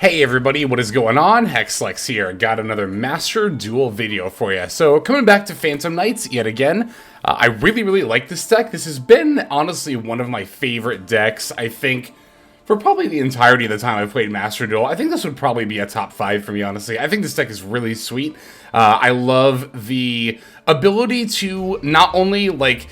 Hey everybody, what is going on? Hexlex here. Got another Master Duel video for you. So coming back to Phantom Knights yet again. I really like this deck. This has been honestly one of my favorite decks, I think, for probably the entirety of the time I've played Master Duel. I think this would probably be a top 5 for me, honestly. I think this deck is really sweet. I love the ability to not only, like...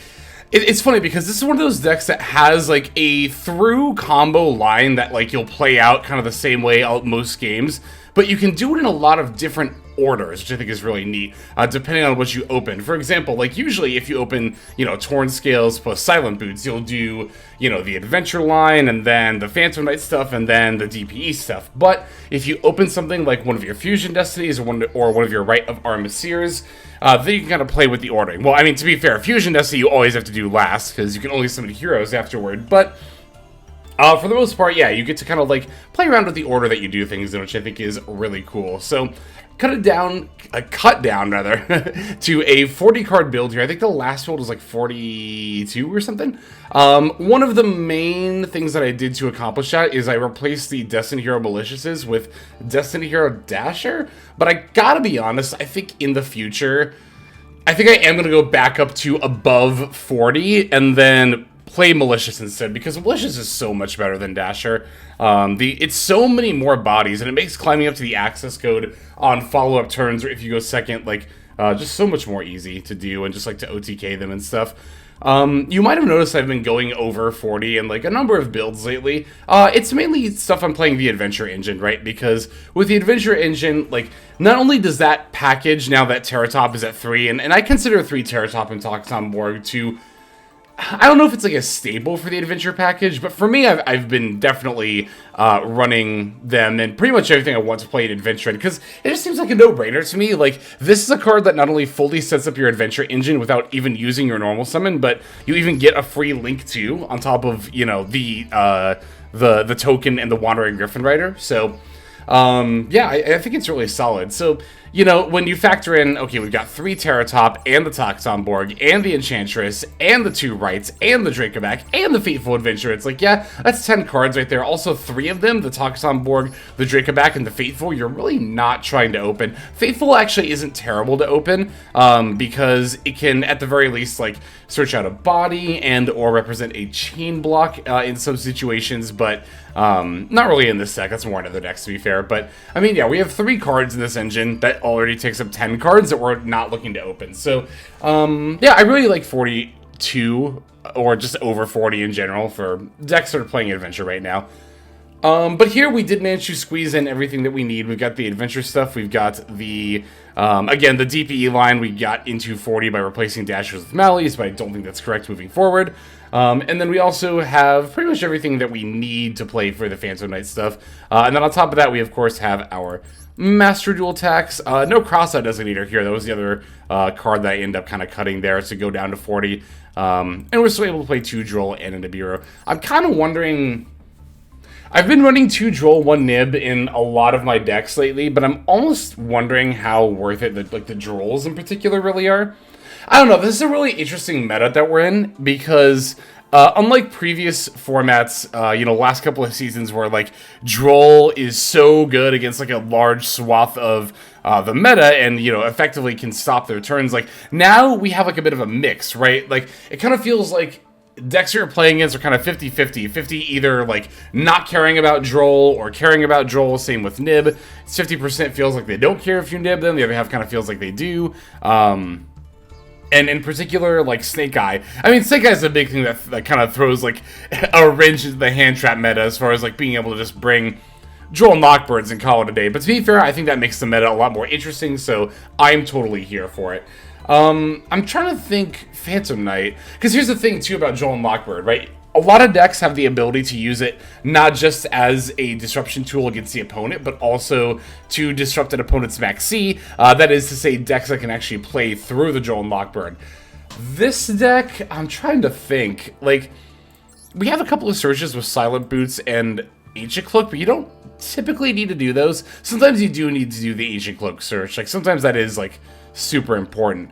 It's funny because this is one of those decks that has like a through combo line that like you'll play out kind of the same way out most games, but you can do it in a lot of different orders, which I think is really neat, depending on what you open. For example, like usually if you open, Torn Scales plus Silent Boots, you'll do, the Adventure line and then the Phantom Knight stuff and then the DPE stuff. But if you open something like one of your Fusion Destinies or one of your Rite of Armistiers, then you can kind of play with the ordering. Well, I mean, to be fair, Fusion Destiny you always have to do last, because you can only summon heroes afterward, but for the most part, yeah, you get to kind of like play around with the order that you do things in, which I think is really cool. So, cut down rather, to a 40 card build here. I think the last build was like 42 or something. One of the main things that I did to accomplish that is I replaced the Destiny Hero Maliciouses with Destiny Hero Dasher. But I gotta be honest, I think in the future, I think I am gonna go back up to above 40 and then play Malicious instead, because Malicious is so much better than Dasher. It's so many more bodies, and it makes climbing up to the access code on follow-up turns, or if you go second, like, just so much more easy to do, and just like to OTK them and stuff. You might have noticed I've been going over 40 in like a number of builds lately. It's mainly stuff I'm playing the Adventure Engine, right? Because with the Adventure Engine, like, not only does that package, now that Terratop is at 3, and I consider 3 Terratop and Toxon Borg to... I don't know if it's like a staple for the adventure package, but for me, I've been definitely running them and pretty much everything I want to play in adventure, because it just seems like a no-brainer to me. Like, this is a card that not only fully sets up your adventure engine without even using your normal summon, but you even get a free link to on top of the token and the Wandering Griffin Rider. So yeah, I think it's really solid. So, when you factor in, okay, we've got 3 Terratop, and the Toxon Borg, and the Enchantress, and the 2 Rites, and the Dracoback, and the Fateful Adventure, it's like, yeah, that's 10 cards right there. Also, 3 of them, the Toxon Borg, the Dracoback, and the Fateful, you're really not trying to open. Fateful actually isn't terrible to open, because it can, at the very least, like, search out a body and or represent a chain block in some situations, but not really in this deck. That's more in other decks, to be fair. But, I mean, yeah, we have 3 cards in this engine that already takes up 10 cards that we're not looking to open. So, yeah, I really like 42, or just over 40 in general, for decks that are playing Adventure right now. But here we did manage to squeeze in everything that we need. We've got the adventure stuff. We've got the, again, the DPE line. We got into 40 by replacing Dashers with Malleys, but I don't think that's correct moving forward. And then we also have pretty much everything that we need to play for the Phantom Knight stuff. And then on top of that, we of course have our Master Duel tax. No Cross-Out Designator here. That was the other card that I ended up kind of cutting there to go down to 40. And we're still able to play 2 Droll and a Nibiru. I'm kind of wondering... I've been running 2 Droll, 1 Nib in a lot of my decks lately, but I'm almost wondering how worth it the Drolls in particular really are. I don't know, this is a really interesting meta that we're in, because unlike previous formats, last couple of seasons where, like, Droll is so good against, like, a large swath of the meta and, effectively can stop their turns, like, now we have, like, a bit of a mix, right? Like, it kind of feels like decks you're playing against are kind of 50-50. 50 either, like, not caring about Droll or caring about Droll. Same with Nib. It's 50% feels like they don't care if you Nib them. The other half kind of feels like they do. And in particular, like, Snake Eye. I mean, Snake Eye is a big thing that kind of throws, like, a wrench into the hand trap meta as far as, like, being able to just bring Droll Knockbirds and call it a day. But to be fair, I think that makes the meta a lot more interesting, so I'm totally here for it. I'm trying to think Phantom Knight, because here's the thing, too, about Droll and Lockbird, right? A lot of decks have the ability to use it not just as a disruption tool against the opponent, but also to disrupt an opponent's max C. That is to say, decks that can actually play through the Droll and Lockbird. This deck, I'm trying to think, like, we have a couple of searches with Silent Boots and Ancient Cloak, but you don't typically need to do those. Sometimes you do need to do the Ancient Cloak search. Like, sometimes that is, like, super important.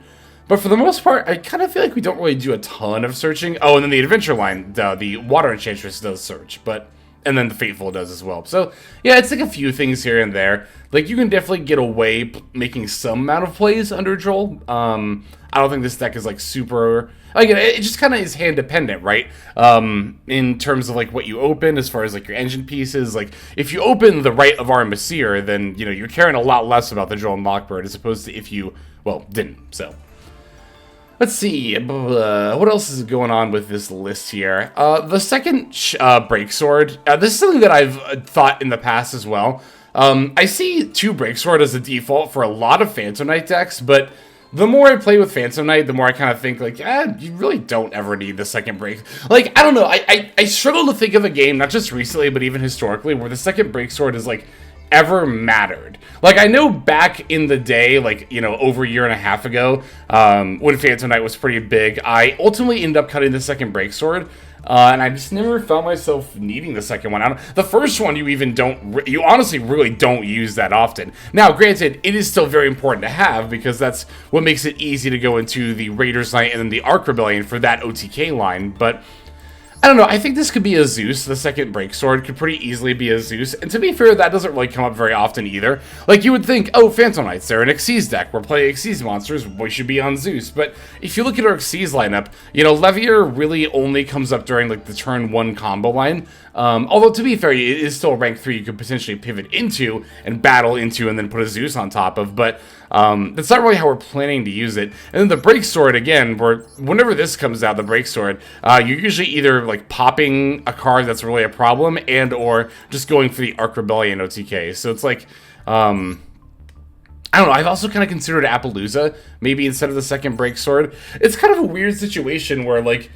But for the most part, I kind of feel like we don't really do a ton of searching. Oh, and then the adventure line, the Water Enchantress does search. But And then the Fateful does as well. So, yeah, it's like a few things here and there. Like, you can definitely get away making some amount of plays under Joel. I don't think this deck is, like, super... Like, it just kind of is hand-dependent, right? In terms of, like, what you open as far as, like, your engine pieces. Like, if you open the Rite of Armistier, then, you know, you're caring a lot less about the Joel and Lockbird as opposed to if you, well, didn't, so... Let's see, what else is going on with this list here? The second Breaksword, this is something that I've thought in the past as well. I see 2 Breaksword as a default for a lot of Phantom Knight decks, but the more I play with Phantom Knight, the more I kind of think, like, you really don't ever need the second break. Like, I don't know, I struggle to think of a game, not just recently, but even historically, where the second Breaksword is, like, ever mattered. Like, I know back in the day, like, you know, over a year and a half ago, when Phantom Knight was pretty big, I ultimately ended up cutting the second Breaksword, and I just never found myself needing the second one. The first one you honestly really don't use that often. Now, granted, it is still very important to have, because that's what makes it easy to go into the Raiders Knight and then the Ark Rebellion for that OTK line, but... I don't know, I think this could be a Zeus. The second Breaksword could pretty easily be a Zeus. And to be fair, that doesn't really come up very often either. Like, you would think, oh, Phantom Knights, they're an Xyz deck. We're playing Xyz monsters. We should be on Zeus. But if you look at our Xyz lineup, you know, Levier really only comes up during, like, the turn 1 combo line. Although, to be fair, it is still rank 3 you could potentially pivot into and battle into and then put a Zeus on top of. But that's not really how we're planning to use it. And then the Breaksword, again, whenever this comes out, the Breaksword, you're usually either, like, popping a card that's really a problem and or just going for the Ark Rebellion OTK. So it's like... I don't know, I've also kind of considered Appaloosa, maybe instead of the second Breaksword. It's kind of a weird situation where, like,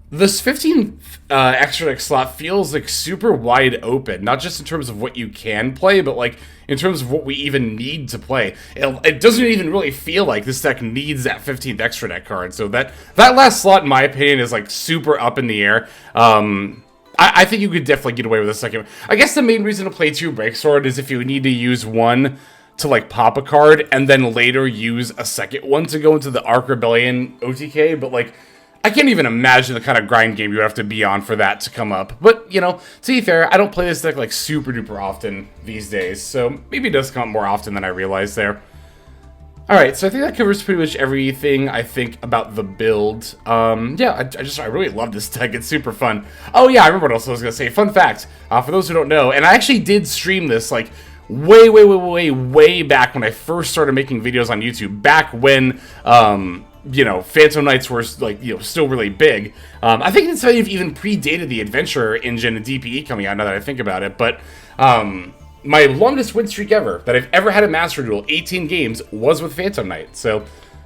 this 15 extra deck slot feels, like, super wide open. Not just in terms of what you can play, but, like, in terms of what we even need to play. It doesn't even really feel like this deck needs that 15th extra deck card. So that last slot, in my opinion, is, like, super up in the air. I think you could definitely get away with a second. I guess the main reason to play 2 Breaksword is if you need to use one to, like, pop a card, and then later use a second one to go into the Ark Rebellion OTK, but, like, I can't even imagine the kind of grind game you would have to be on for that to come up. But, you know, to be fair, I don't play this deck, like, super duper often these days, so maybe it does come up more often than I realized there. Alright, so I think that covers pretty much everything I think about the build. Yeah, I really love this deck. It's super fun. Oh yeah, I remember what else I was going to say. Fun fact, for those who don't know, and I actually did stream this, like, way back when I first started making videos on YouTube, back when, you know, Phantom Knights were, like, you know, still really big. I think it's even predated the Adventure engine and DPE coming out, now that I think about it, but, my longest win streak ever that I've ever had a Master Duel, 18 games, was with Phantom Knight, so...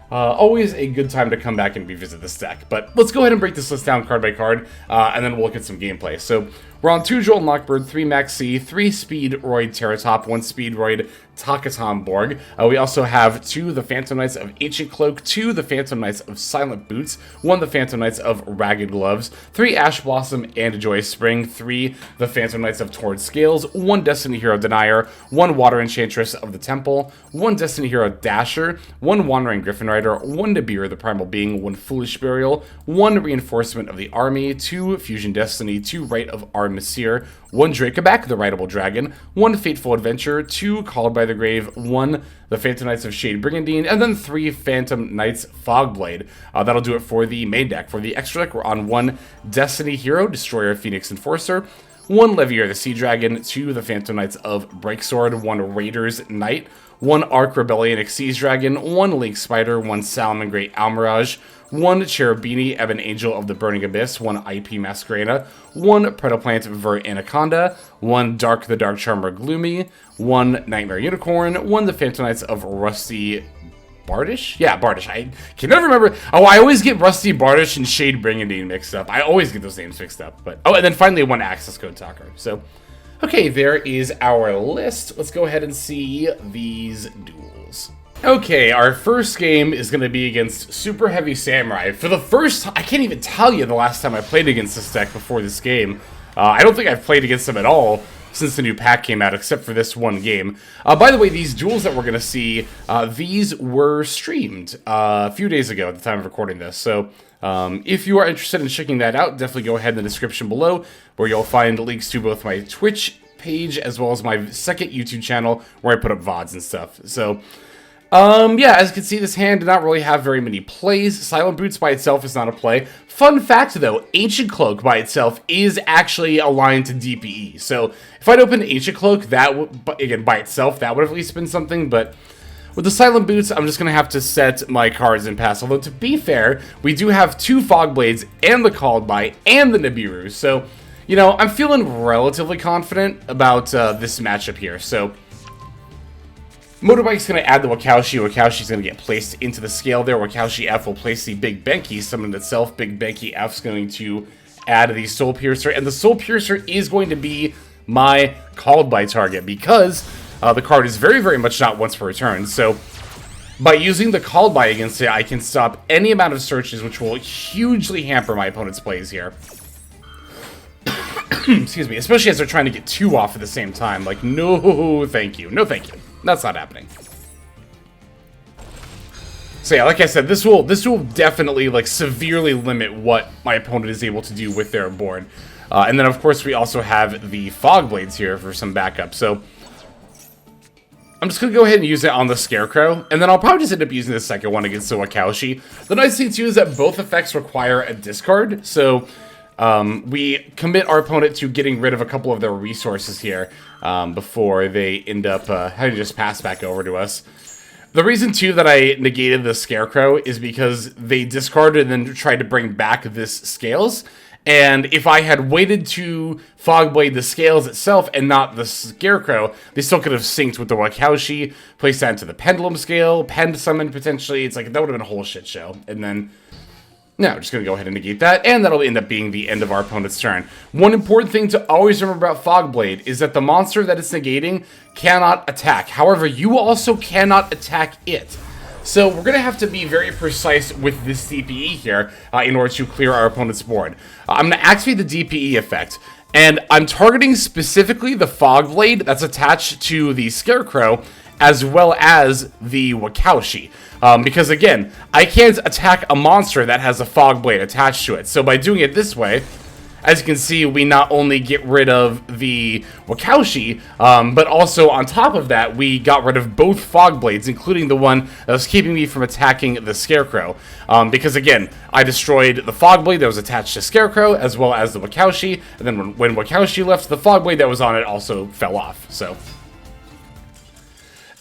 always a good time to come back and revisit this deck. But let's go ahead and break this list down card by card, and then we'll look at some gameplay. So we're on 2 Joel and Lockbird, 3 Max C, 3 Speed Roid Terratop, 1 Speed Roid Takaton Borg. We also have 2 the Phantom Knights of Ancient Cloak, 2 the Phantom Knights of Silent Boots, 1 the Phantom Knights of Ragged Gloves, 3 Ash Blossom and Joyous Spring, 3 the Phantom Knights of Torrid Scales, 1 Destiny Hero Denier, 1 Water Enchantress of the Temple, 1 Destiny Hero Dasher, 1 Wandering Griffin Rider, 1 Nibiru the Primal Being, 1 Foolish Burial, 1 Reinforcement of the Army, 2 Fusion Destiny, 2 Rite of Armistier, 1 Dracoback the Rideable Dragon, 1 Fateful Adventure, 2 Called by the Grave, 1 the Phantom Knights of Shade Brigandine, and then 3 Phantom Knights Fogblade. That'll do it for the main deck. For the extra deck, we're on 1 Destiny Hero, Destroyer Phoenix Enforcer, 1 Levier the Sea Dragon, 2 the Phantom Knights of Breaksword, 1 Raiders Knight, 1 Ark Rebellion Xyz Dragon, 1 Link Spider, 1 Salamangreat Almirage, 1 Cherubini Ebon Angel of the Burning Abyss, 1 IP Masquerada, 1 Predoplant Vert Anaconda, 1 Dark the Dark Charmer Gloomy, 1 Nightmare Unicorn, 1 the Phantom Knights of Rusty Bardish? Yeah, Bardish. I can never remember. Oh, I always get Rusty Bardish and Shade Brigandine mixed up. I always get those names mixed up. But oh, and then finally 1 Access Code Talker. So, okay, there is our list. Let's go ahead and see these duels. Okay, our first game is going to be against Super Heavy Samurai. For the first time, I can't even tell you the last time I played against this deck before this game. I don't think I've played against them at all since the new pack came out, except for this one game. By the way, these duels that we're going to see, these were streamed a few days ago at the time of recording this. So If you are interested in checking that out, definitely go ahead in the description below, where you'll find links to both my Twitch page as well as my second YouTube channel where I put up VODs and stuff. So, yeah, as you can see, this hand did not really have very many plays. Silent Boots by itself is not a play. Fun fact, though, Ancient Cloak by itself is actually aligned to DPE. So, if I'd opened Ancient Cloak, that would, again, by itself, that would have at least been something, but with the Silent Boots, I'm just going to have to set my cards in pass. Although, to be fair, we do have 2 Fog Blades and the Called By and the Nibiru. So, you know, I'm feeling relatively confident about this matchup here. So, Motorbike's going to add the Wakaushi. Wakaushi's going to get placed into the scale there. Wakaushi F will place the Big Benki summoned itself. Big Benki F's going to add the Soul Piercer. And the Soul Piercer is going to be my Called By target because the card is very, very much not once per return. So, by using the Called By against it, I can stop any amount of searches, which will hugely hamper my opponent's plays here. Excuse me, especially as they're trying to get 2 off at the same time. Like, no, thank you. No, thank you. That's not happening. So yeah, like I said, this will definitely, like, severely limit what my opponent is able to do with their board. And then, of course, we also have the Fog Blades here for some backup. So, I'm just going to go ahead and use it on the Scarecrow, and then I'll probably just end up using the second one against the Wakaushi. The nice thing, too, is that both effects require a discard, so we commit our opponent to getting rid of a couple of their resources here before they end up having to just pass back over to us. The reason, too, that I negated the Scarecrow is because they discarded and then tried to bring back this Scales. And if I had waited to Fogblade the Scales itself and not the Scarecrow, they still could have synced with the Wakaushi, placed that into the Pendulum Scale, Pend Summon potentially. It's like, that would have been a whole shit show. And then, no, just going to go ahead and negate that, and that'll end up being the end of our opponent's turn. One important thing to always remember about Fogblade is that the monster that it's negating cannot attack. However, you also cannot attack it. So we're going to have to be very precise with this DPE here in order to clear our opponent's board. I'm going to activate the DPE effect, and I'm targeting specifically the Fog Blade that's attached to the Scarecrow as well as the Wakaushi. Because again, I can't attack a monster that has a Fog Blade attached to it. So by doing it this way, as you can see, we not only get rid of the Wakaushi, but also on top of that, we got rid of both Fog Blades, including the one that was keeping me from attacking the Scarecrow. Because again, I destroyed the Fog Blade that was attached to Scarecrow, as well as the Wakaushi, and then when Wakaushi left, the Fog Blade that was on it also fell off, so.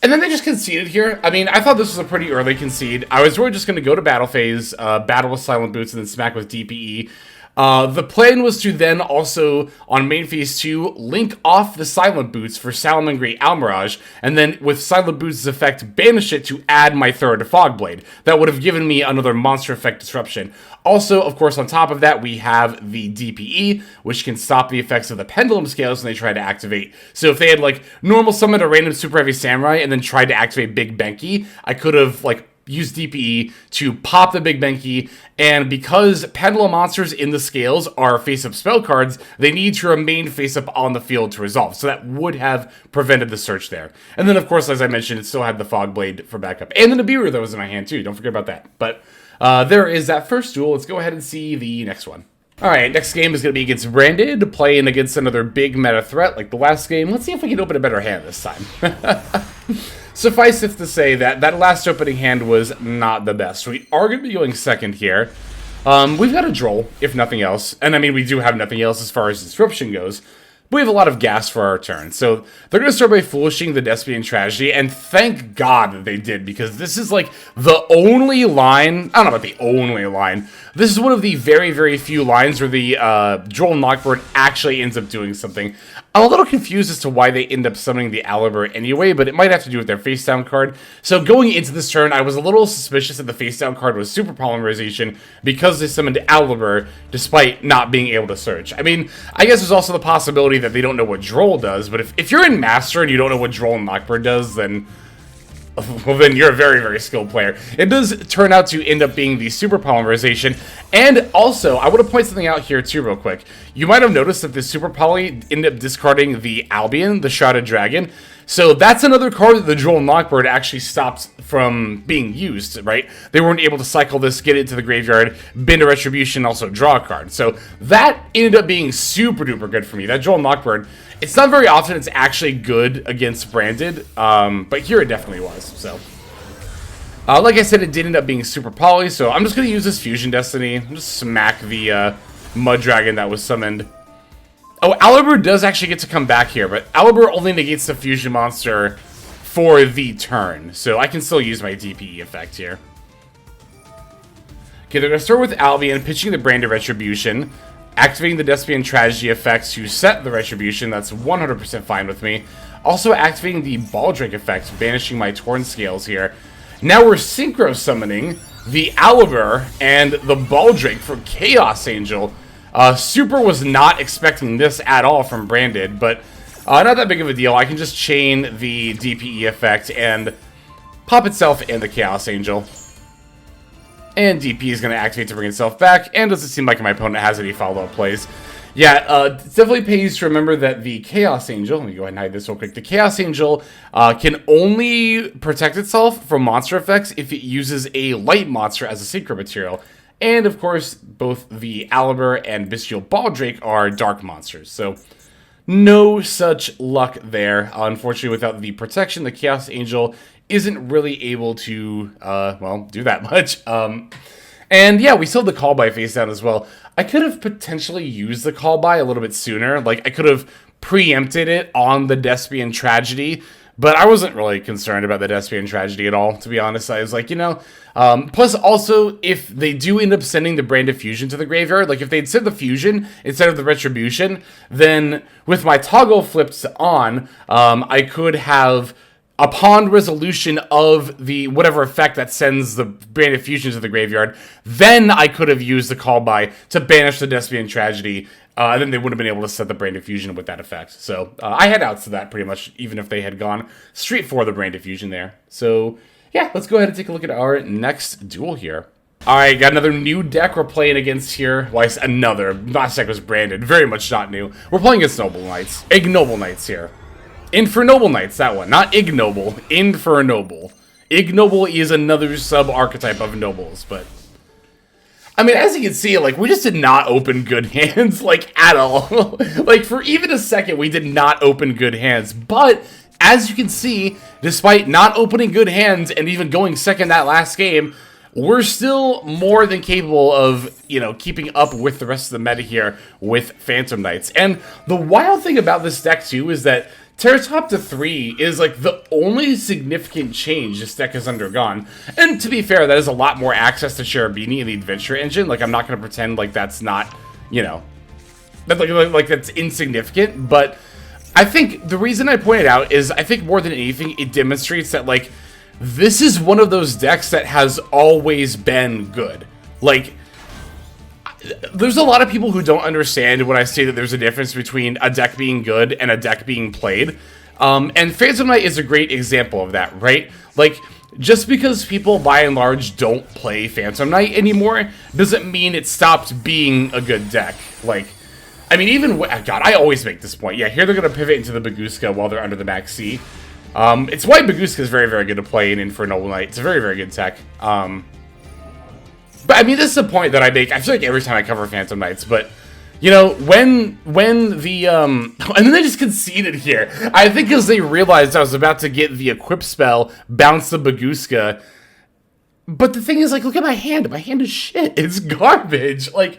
And then they just conceded here. I mean, I thought this was a pretty early concede. I was really just going to go to battle phase, battle with Silent Boots, and then smack with DPE. The plan was to then also, on main phase 2, link off the Silent Boots for Salamangreat Almirage, and then with Silent Boots' effect, banish it to add my third Fogblade. That would have given me another monster effect disruption. Also, of course, on top of that, we have the DPE, which can stop the effects of the Pendulum Scales when they try to activate. So if they had, like, normal summoned a random Super Heavy Samurai and then tried to activate Big Benki, I could have, like, use DPE to pop the Big Benki, and because Pendulum monsters in the Scales are face-up spell cards, they need to remain face-up on the field to resolve, so that would have prevented the search there. And then, of course, as I mentioned, it still had the Fog Blade for backup, and the Nibiru that was in my hand, too. Don't forget about that. But there is that first duel. Let's go ahead and see the next one. Alright, next game is going to be against Branded, playing against another big meta threat like the last game. Let's see if we can open a better hand this time. Suffice it to say that that last opening hand was not the best. We are going to be going second here. We've got a Droll, if nothing else. And I mean, we do have nothing else as far as disruption goes. But we have a lot of gas for our turn. So they're going to start by foolishing the Despian Tragedy. And thank God that they did, because this is like the only line. I don't know about the only line. This is one of the very, very few lines where the Droll Knockbird actually ends up doing something. I'm a little confused as to why they end up summoning the Alibur anyway, but it might have to do with their face down card. So going into this turn, I was a little suspicious that the face down card was Super Polymerization because they summoned Alibur despite not being able to search. I mean, I guess there's also the possibility that they don't know what Droll does, but if you're in Master and you don't know what Droll Knockbird does, then well, then you're a very, very skilled player. It does turn out to end up being the Super Polymerization. And also, I want to point something out here too real quick. You might have noticed that the Super Poly ended up discarding the Albion, the Shrouded Dragon. So that's another card that the Jewel and Lockbird actually stopped from being used, right? They weren't able to cycle this, get it to the graveyard, bin a Retribution, also draw a card. So that ended up being super duper good for me. That Jewel and Lockbird, it's not very often it's actually good against Branded, but here it definitely was, so. Like I said, it did end up being super poly, so I'm just going to use this Fusion Destiny. Just smack the Mud Dragon that was summoned. Oh, Alibur does actually get to come back here, but Alibur only negates the Fusion monster for the turn, so I can still use my DPE effect here. Okay, they're going to start with Albion, pitching the Branded Retribution, activating the Despian Tragedy effect to set the Retribution. That's 100% fine with me. Also activating the Baldric effect, banishing my Torn Scales here. Now we're synchro summoning the Alibur and the Baldric for Chaos Angel. Super was not expecting this at all from Branded, but not that big of a deal. I can just chain the DPE effect and pop itself and the Chaos Angel. And DP is going to activate to bring itself back, and doesn't seem like my opponent has any follow-up plays. Yeah, it definitely pays to remember that the Chaos Angel, let me go ahead and hide this real quick, the Chaos Angel can only protect itself from monster effects if it uses a light monster as a synchro material. And of course, both the Alibur and Bestial Baldric are dark monsters, so no such luck there. Unfortunately, without the protection, the Chaos Angel isn't really able to, well, do that much. And yeah, we still have the call by face down as well. I could have potentially used the call by a little bit sooner. Like, I could have preempted it on the Despian Tragedy, but I wasn't really concerned about the Despian Tragedy at all, to be honest. I was like, you know, plus also, if they do end up sending the Branded Fusion to the graveyard, like if they'd sent the Fusion instead of the Retribution, then with my toggle flipped on, I could have, upon resolution of the whatever effect that sends the Branded Fusion to the graveyard, then I could have used the call by to banish the Despian Tragedy, and then they would have been able to set the Branded Fusion with that effect. So I had outs to that pretty much, even if they had gone straight for the Branded Fusion there. So yeah, let's go ahead and take a look at our next duel here. Alright, got another new deck we're playing against here. Why, another. Last deck was Branded. Very much not new. We're playing against Noble Knights. Ignoble Knights here. Infernoble Knights, that one. Not ignoble. Infernoble. Ignoble is another sub-archetype of nobles, but I mean, as you can see, like, we just did not open good hands, like, at all. Like, for even a second, we did not open good hands. But, as you can see, despite not opening good hands and even going second that last game, we're still more than capable of, you know, keeping up with the rest of the meta here with Phantom Knights. And the wild thing about this deck, too, is that Terratopta 3 is, like, the only significant change this deck has undergone. And to be fair, that is a lot more access to Cherubini in the Adventure Engine. Like, I'm not going to pretend like that's not, you know, like that's insignificant. But I think the reason I point it out is I think more than anything, it demonstrates that, like, this is one of those decks that has always been good. Like, there's a lot of people who don't understand when I say that there's a difference between a deck being good and a deck being played. And Phantom Knight is a great example of that, right? Like, just because people, by and large, don't play Phantom Knight anymore, doesn't mean it stopped being a good deck. Like, I mean, even, God, I always make this point. Yeah, here they're going to pivot into the Baguska while they're under the Max C. It's why Baguska is very, very good to play in Infernoble Knight. It's a very, very good tech. But I mean, this is a point that I make, I feel like every time I cover Phantom Knights, but, you know, when the, and then they just conceded here. I think because they realized I was about to get the equip spell, bounce the Baguska. But the thing is, like, look at my hand. My hand is shit. It's garbage. Like,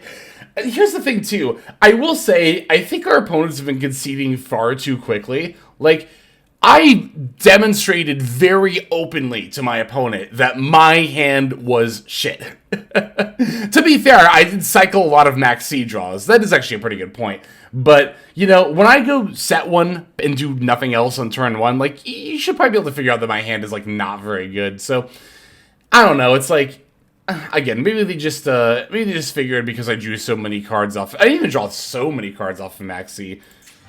here's the thing, too. I will say, I think our opponents have been conceding far too quickly. Like, I demonstrated very openly to my opponent that my hand was shit. To be fair, I did cycle a lot of Max C draws. That is actually a pretty good point. But, you know, when I go set one and do nothing else on turn one, like, you should probably be able to figure out that my hand is, like, not very good. So, I don't know. It's like, again, maybe they just figured because I drew so many cards off. I didn't even draw so many cards off of Max C.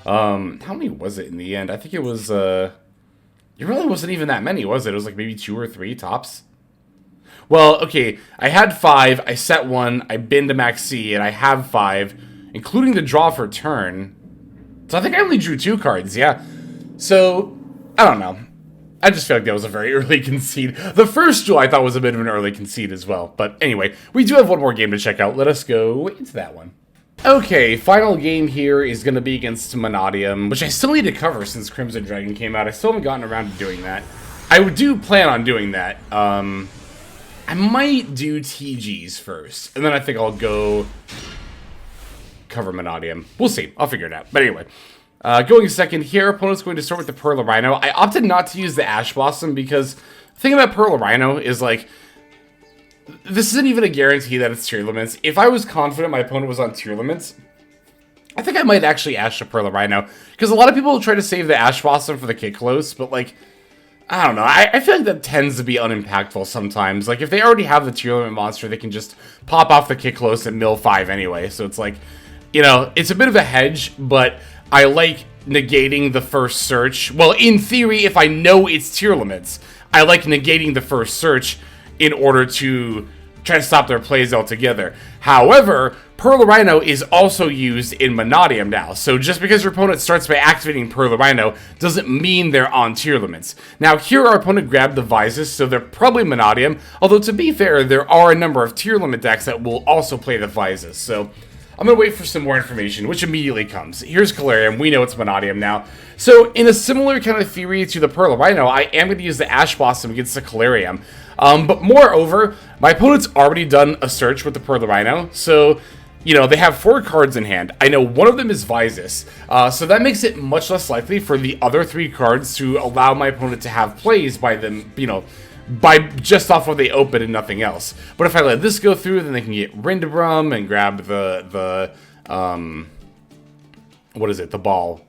How many was it in the end? I think it was, it really wasn't even that many, was it? It was like maybe 2 or 3 tops. Well, okay, I had 5, I set 1, I binned to Max C, and I have 5, including the draw for turn. So I think I only drew 2 cards, yeah. So, I don't know. I just feel like that was a very early concede. The first duel I thought was a bit of an early concede as well. But anyway, we do have one more game to check out. Let us go into that one. Okay, final game here is going to be against Manum, which I still need to cover since Crimson Dragon came out. I still haven't gotten around to doing that. I do plan on doing that. I might do TGs first, and then I think I'll go cover Manum. We'll see. I'll figure it out. But anyway, going second here, opponent's going to start with the Pearl of Rhino. I opted not to use the Ash Blossom because the thing about Pearl of Rhino is, like, this isn't even a guarantee that it's tier limits. If I was confident my opponent was on tier limits, I think I might actually Ash the Pearl of Rhino. Because a lot of people try to save the Ash Blossom for the Kick Close, but, like, I don't know. I feel like that tends to be unimpactful sometimes. Like, if they already have the tier limit monster, they can just pop off the Kick Close at mill 5 anyway. So it's like, you know, it's a bit of a hedge, but I like negating the first search. Well, in theory, if I know it's tier limits, I like negating the first search in order to try to stop their plays altogether. However, Pearl of Rhino is also used in Manum now, so just because your opponent starts by activating Pearl of Rhino doesn't mean they're on tier limits. Now here our opponent grabbed the Visus, so they're probably Manum, although to be fair, there are a number of tier limit decks that will also play the Visus, so I'm going to wait for some more information, which immediately comes. Here's Calarium. We know it's Manum now. So in a similar kind of theory to the Pearl of Rhino, I am going to use the Ash Blossom against the Calarium. But moreover, my opponent's already done a search with the Pearl of Rhino, so, you know, they have 4 cards in hand. I know one of them is Visus, so that makes it much less likely for the other 3 cards to allow my opponent to have plays by them, you know, by just off what they open and nothing else. But if I let this go through, then they can get Rindabrum and grab what is it? The ball.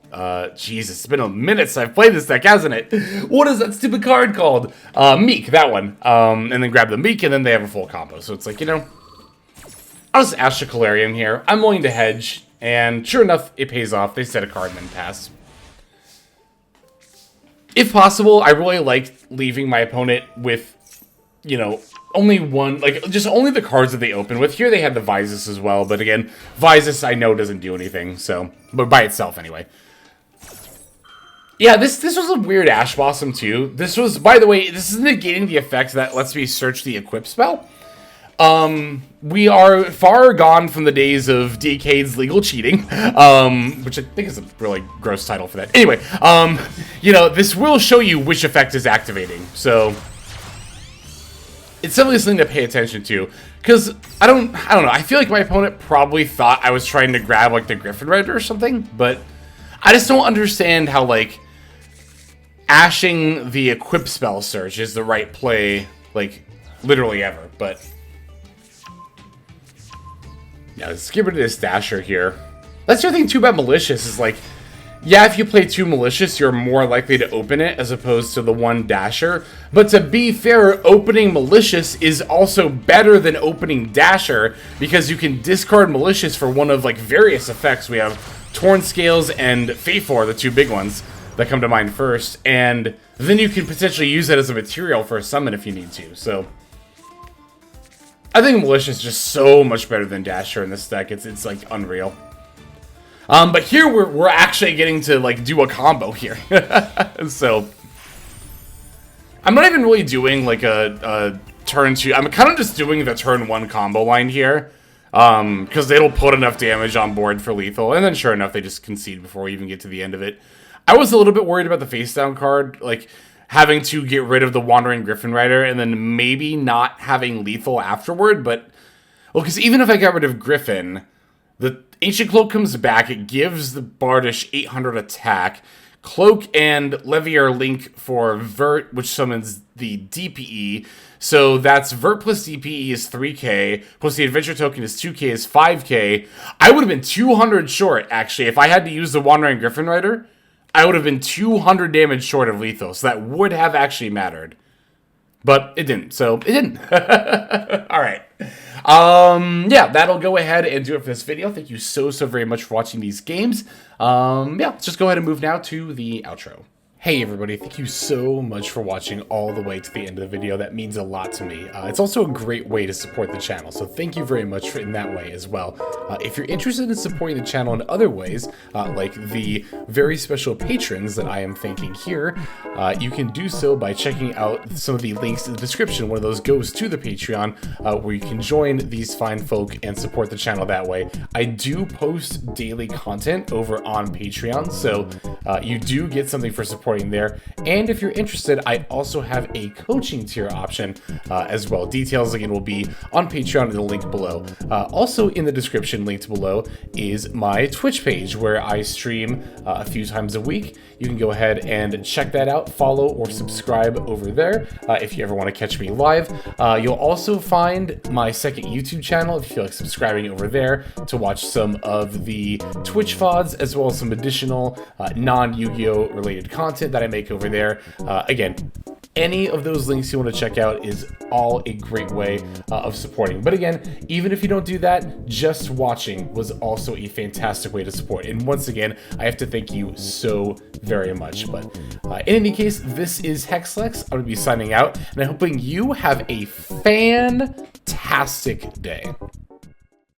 Jesus, it's been a minute since I've played this deck, hasn't it? What is that stupid card called? Meek, that one. And then grab the Meek, and then they have a full combo. So it's like, you know, I'll just Ash the Calarium here. I'm willing to hedge, and sure enough, it pays off. They set a card and then pass. If possible, I really like leaving my opponent with, you know, only one, like, just only the cards that they open with. Here they had the Visus as well, but again, Visus I know doesn't do anything, so, but by itself anyway. Yeah, this was a weird Ash Blossom too. This was, by the way, this is negating the effect that lets me search the equip spell. We are far gone from the days of DK's legal cheating, which I think is a really gross title for that. Anyway, you know, this will show you which effect is activating, so it's definitely something to pay attention to, because I don't know, I feel like my opponent probably thought I was trying to grab, like, the Griffin Rider or something, but I just don't understand how, like, ashing the equip spell search is the right play, like, literally ever, but yeah, let's get rid of this Dasher here. That's the other thing too about Malicious is, like, yeah, if you play 2 Malicious, you're more likely to open it as opposed to the 1 Dasher. But to be fair, opening Malicious is also better than opening Dasher because you can discard Malicious for one of, like, various effects. We have Torn Scales and Fateful are the 2 big ones that come to mind first. And then you can potentially use that as a material for a summon if you need to, so I think Malicious is just so much better than Dasher in this deck. It's like unreal. But here we're actually getting to, like, do a combo here. So I'm not even really doing, like, a turn 2. I'm kind of just doing the turn 1 combo line here. Because it'll put enough damage on board for lethal. And then sure enough, they just concede before we even get to the end of it. I was a little bit worried about the face down card. Like, having to get rid of the Wandering Griffin Rider and then maybe not having lethal afterward, but, well, because even if I got rid of Griffin, the Ancient Cloak comes back, it gives the Bardish 800 attack, Cloak and Levier link for Vert, which summons the DPE, so that's Vert plus DPE is 3k, plus the Adventure Token is 2k is 5k. I would have been 200 short, actually, if I had to use the Wandering Griffin Rider. I would have been 200 damage short of lethal, so that would have actually mattered. But it didn't, so it didn't. Alright. Yeah, that'll go ahead and do it for this video. Thank you so very much for watching these games. Yeah, let's just go ahead and move now to the outro. Hey everybody, thank you so much for watching all the way to the end of the video. That means a lot to me. It's also a great way to support the channel, so thank you very much in that way as well. If you're interested in supporting the channel in other ways, like the very special patrons that I am thanking here, you can do so by checking out some of the links in the description. One of those goes to the Patreon, where you can join these fine folk and support the channel that way. I do post daily content over on Patreon, so you do get something for supporting there. And if you're interested, I also have a coaching tier option as well. Details again will be on Patreon in the link below. Also in the description linked below is my Twitch page where I stream a few times a week. You can go ahead and check that out, follow or subscribe over there if you ever want to catch me live. You'll also find my second YouTube channel if you feel like subscribing over there to watch some of the Twitch VODs as well as some additional non-Yu-Gi-Oh related content that I make over there. Again, any of those links you want to check out is all a great way of supporting. But again, even if you don't do that, just watching was also a fantastic way to support. And once again, I have to thank you so very much. But in any case, this is Hexlex. I'm going to be signing out, and I'm hoping you have a fantastic day.